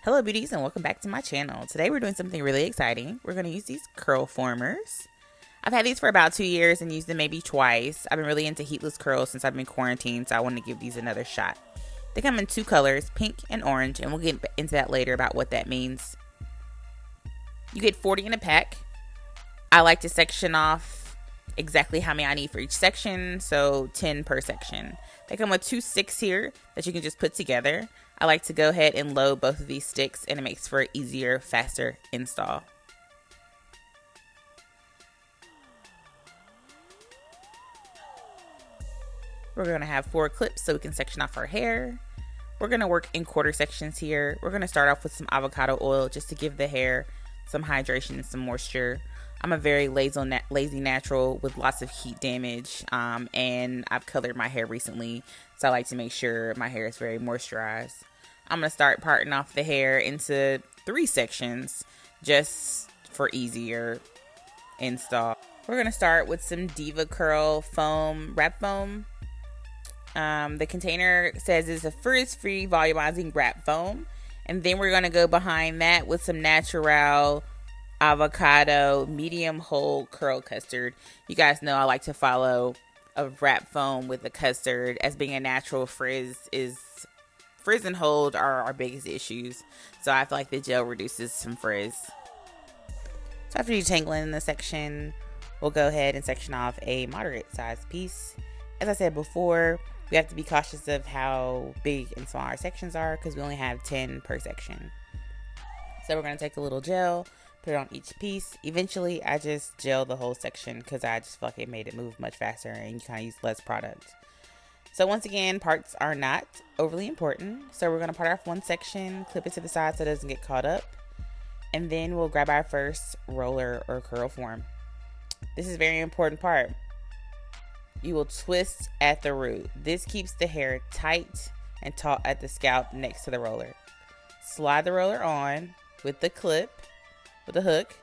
Hello beauties and welcome back to my channel. Today we're doing something really exciting. We're going to use these Curlformers. I've had these for about 2 years and used them maybe twice. I've been really into heatless curls since I've been quarantined, so I want to give these another shot. They come in 2 colors, pink and orange, and we'll get into that later about what that means. You get 40 in a pack. I like to section off exactly how many I need for each section, so 10 per section. They come with 2 sticks here that you can just put together. I like to go ahead and load both of these sticks, and it makes for an easier, faster install. We're going to have 4 clips so we can section off our hair. We're going to work in quarter sections here. We're going to start off with some avocado oil just to give the hair some hydration and some moisture. I'm a very lazy natural with lots of heat damage, and I've colored my hair recently, so I like to make sure my hair is very moisturized. I'm going to start parting off the hair into 3 sections just for easier install. We're going to start with some Deva Curl foam, wrap foam. The container says it's a FRIZZ-FREE volumizing wrap foam, and then we're going to go behind that with some NaturALL avocado medium hold curl custard. You guys know I like to follow a wrap foam with a custard, as being a natural frizz and hold are our biggest issues, so I feel like the gel reduces some frizz. So after detangling in the section, we'll go ahead and section off a moderate sized piece. As I said before, we have to be cautious of how big and small our sections are because we only have 10 per section. So we're going to take a little gel, put it on each piece. Eventually, I just gel the whole section because I just felt like it made it move much faster and you kind of use less product. So once again, parts are not overly important. So we're going to part off one section, clip it to the side so it doesn't get caught up. And then we'll grab our first roller or curl form. This is a very important part. You will twist at the root. This keeps the hair tight and taut at the scalp next to the roller. Slide the roller on with the clip, with the hook,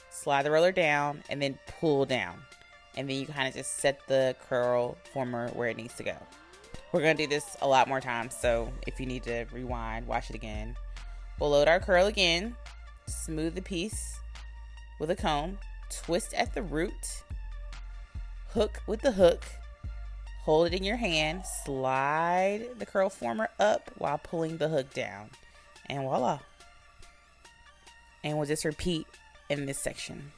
slide the roller down, and then pull down. And then you kind of just set the curl former where it needs to go. We're going to do this a lot more times, so if you need to rewind, watch it again. We'll load our curl again, smooth the piece with a comb, twist at the root, hook with the hook, hold it in your hand, slide the curl former up while pulling the hook down, and voila. And we'll just repeat in this section.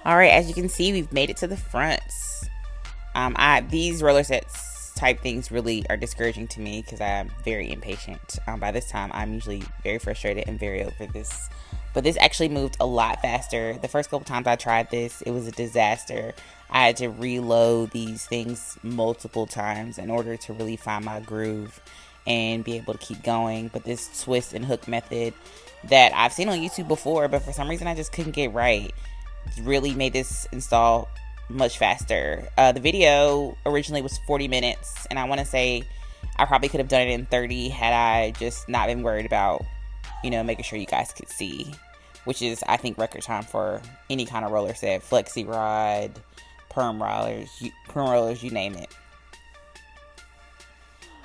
All right, as you can see, we've made it to the fronts. These roller sets type things really are discouraging to me because I'm very impatient. By this time, I'm usually very frustrated and very over this. But this actually moved a lot faster. The first couple times I tried this, it was a disaster. I had to reload these things multiple times in order to really find my groove and be able to keep going. But this twist and hook method that I've seen on YouTube before, but for some reason I just couldn't get right, really made this install much faster. The video originally was 40 minutes, and I want to say I probably could have done it in 30 had I just not been worried about, you know, making sure you guys could see, which is, I think, record time for any kind of roller set, flexi rod, perm rollers, you name it.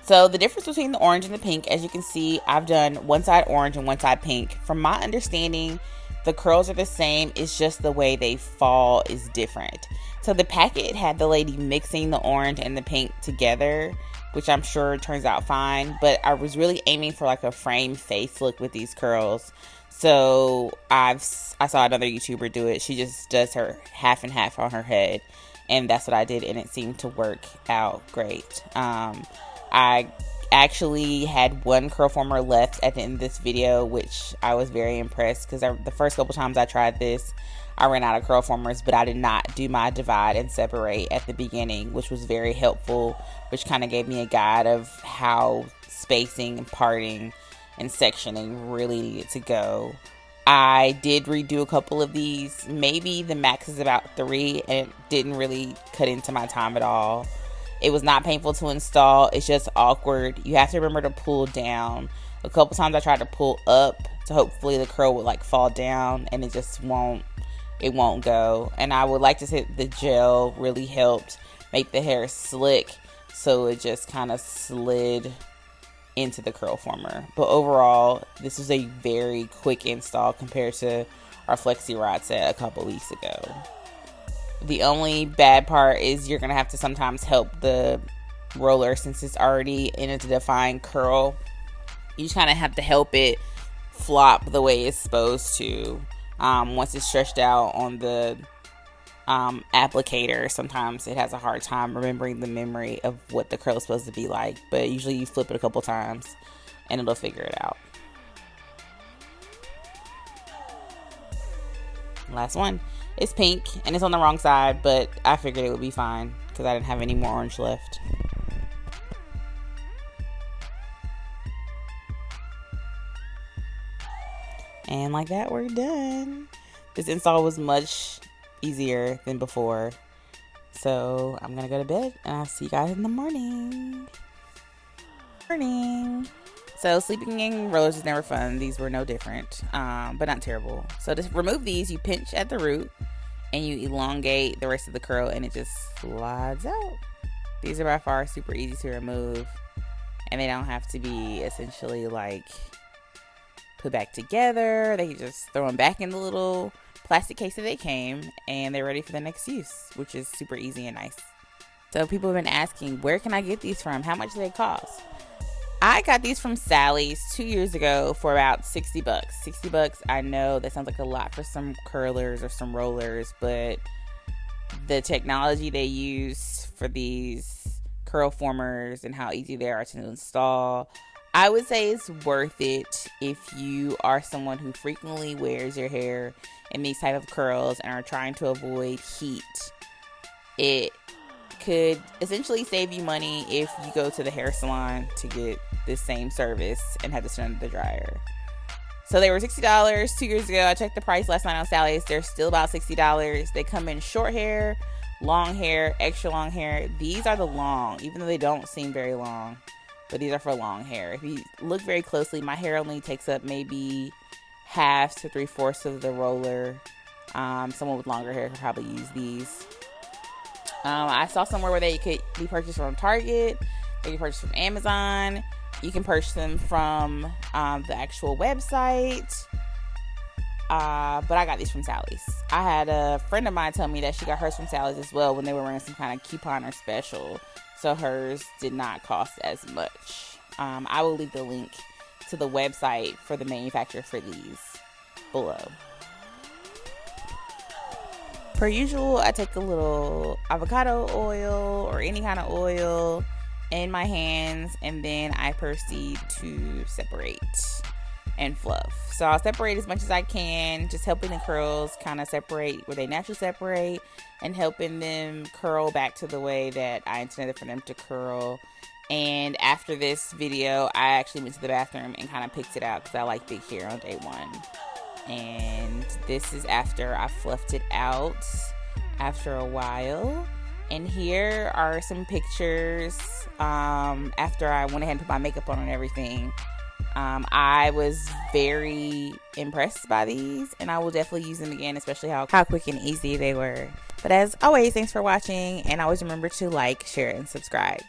So the difference between the orange and the pink, as you can see, I've done one side orange and one side pink. From my understanding, the curls are the same. It's just the way they fall is different. So the packet had the lady mixing the orange and the pink together, which I'm sure turns out fine. But I was really aiming for like a frame face look with these curls. So I saw another YouTuber do it. She just does her half and half on her head. And that's what I did, and it seemed to work out great. I actually had one curl former left at the end of this video, which I was very impressed because the first couple times I tried this, I ran out of curl formers, but I did not do my divide and separate at the beginning, which was very helpful, which kind of gave me a guide of how spacing and parting and sectioning really needed to go. I did redo a couple of these. Maybe the max is about 3, and it didn't really cut into my time at all. It was not painful to install. It's just awkward. You have to remember to pull down. A couple times I tried to pull up to hopefully the curl would like fall down, and it just won't go. And I would like to say the gel really helped make the hair slick, so it just kind of slid into the curl former. But overall, this was a very quick install compared to our flexi rod set a couple weeks ago. The only bad part is you're gonna have to sometimes help the roller, since it's already in a defined curl. You just kind of have to help it flop the way it's supposed to. Once it's stretched out on the applicator, sometimes it has a hard time remembering the memory of what the curl is supposed to be like. But usually you flip it a couple times and it'll figure it out. Last one. It's pink and it's on the wrong side, but I figured it would be fine because I didn't have any more orange left. And like that, we're done. This install was much easier than before. So I'm gonna go to bed and I'll see you guys in the morning. So sleeping in rollers is never fun. These were no different, but not terrible. So to remove these, you pinch at the root and you elongate the rest of the curl and it just slides out. These are by far super easy to remove, and they don't have to be essentially like put back together. They can just throw them back in the little plastic case that they came, and they're ready for the next use, which is super easy and nice. So people have been asking, where can I get these from? How much do they cost? I got these from Sally's 2 years ago for about 60 bucks. 60 bucks, I know that sounds like a lot for some curlers or some rollers, but the technology they use for these curl formers and how easy they are to install, I would say it's worth it if you are someone who frequently wears your hair in these type of curls and are trying to avoid heat. It could essentially save you money if you go to the hair salon to get this same service and have to send the dryer. So they were $60 2 years ago. I checked the price last night on Sally's. They're still about $60. They come in short hair, long hair, extra long hair. These are the long, even though they don't seem very long, but these are for long hair. If you look very closely, my hair only takes up maybe half to 3/4 of the roller. Someone with longer hair could probably use these. I saw somewhere where they could be purchased from Target. They can purchase from Amazon. You can purchase them from the actual website. But I got these from Sally's. I had a friend of mine tell me that she got hers from Sally's as well when they were running some kind of coupon or special. So hers did not cost as much. I will leave the link to the website for the manufacturer for these below. Per usual, I take a little avocado oil or any kind of oil in my hands, and then I proceed to separate and fluff. So I'll separate as much as I can, just helping the curls kind of separate where they naturally separate and helping them curl back to the way that I intended for them to curl. And after this video, I actually went to the bathroom and kind of picked it out because I like big hair on day one. And this is after I fluffed it out after a while. And here are some pictures after I went ahead and put my makeup on and everything. I was very impressed by these, and I will definitely use them again, especially how quick and easy they were. But as always, thanks for watching, and always remember to like, share, and subscribe.